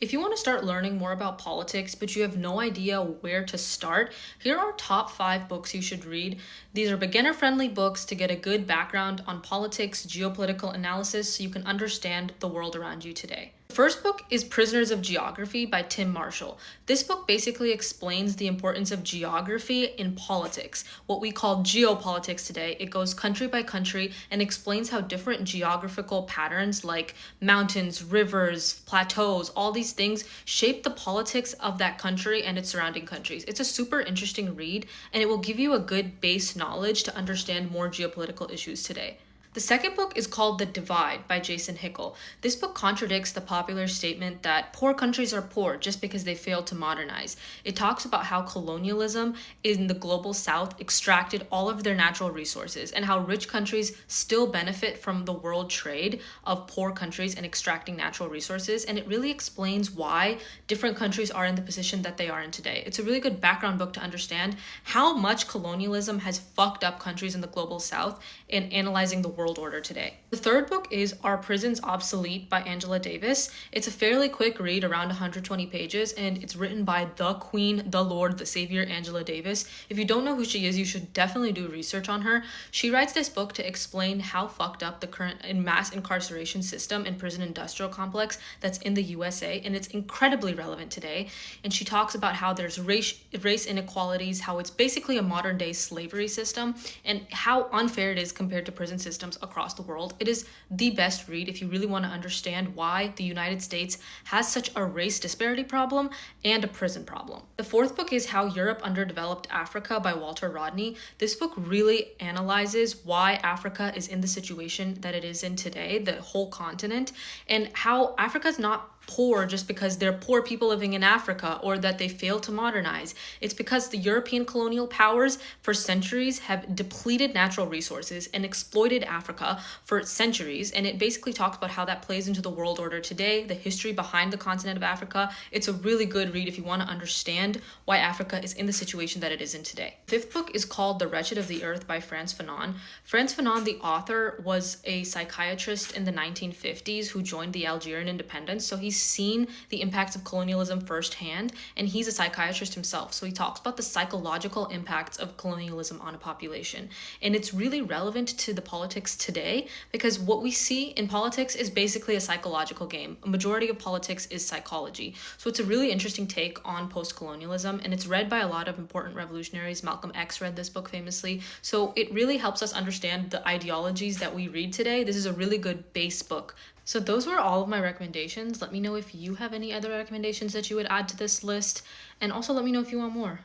If you want to start learning more about politics, but you have no idea where to start, here are top 5 books you should read. These are beginner friendly books to get a good background on politics, geopolitical analysis, so you can understand the world around you today. The first book is Prisoners of Geography by Tim Marshall. This book basically explains the importance of geography in politics, what we call geopolitics today. It goes country by country and explains how different geographical patterns like mountains, rivers, plateaus, all these things shape the politics of that country and its surrounding countries. It's a super interesting read and it will give you a good base knowledge to understand more geopolitical issues today. The second book is called The Divide by Jason Hickel. This book contradicts the popular statement that poor countries are poor just because they failed to modernize. It talks about how colonialism in the global south extracted all of their natural resources and how rich countries still benefit from the world trade of poor countries and extracting natural resources. And it really explains why different countries are in the position that they are in today. It's a really good background book to understand how much colonialism has fucked up countries in the global south and analyzing the world order today. The third book is Are Prisons Obsolete by Angela Davis. It's a fairly quick read, around 120 pages, and it's written by the Queen, the Lord, the Savior, Angela Davis. If you don't know who she is, you should definitely do research on her. She writes this book to explain how fucked up the current mass incarceration system and prison industrial complex that's in the USA, and it's incredibly relevant today. And she talks about how there's race inequalities, how it's basically a modern day slavery system, and how unfair it is compared to prison systems across the world. It is the best read if you really want to understand why the United States has such a race disparity problem and a prison problem. The fourth book is How Europe Underdeveloped Africa by Walter Rodney. This book really analyzes why Africa is in the situation that it is in today, the whole continent, and how Africa is not poor just because they're poor people living in Africa or that they fail to modernize. It's because the European colonial powers for centuries have depleted natural resources and exploited Africa for centuries. And it basically talks about how that plays into the world order today, the history behind the continent of Africa. It's a really good read if you want to understand why Africa is in the situation that it is in today. The fifth book is called The Wretched of the Earth by Frantz Fanon. Frantz Fanon, the author, was a psychiatrist in the 1950s who joined the Algerian independence. So he's seen the impacts of colonialism firsthand, and he's a psychiatrist himself. So he talks about the psychological impacts of colonialism on a population. And it's really relevant to the politics today because what we see in politics is basically a psychological game. A majority of politics is psychology. So it's a really interesting take on post-colonialism, and it's read by a lot of important revolutionaries. Malcolm X read this book famously. So it really helps us understand the ideologies that we read today. This is a really good base book. So those were all of my recommendations. Let me know if you have any other recommendations that you would add to this list, and also let me know if you want more.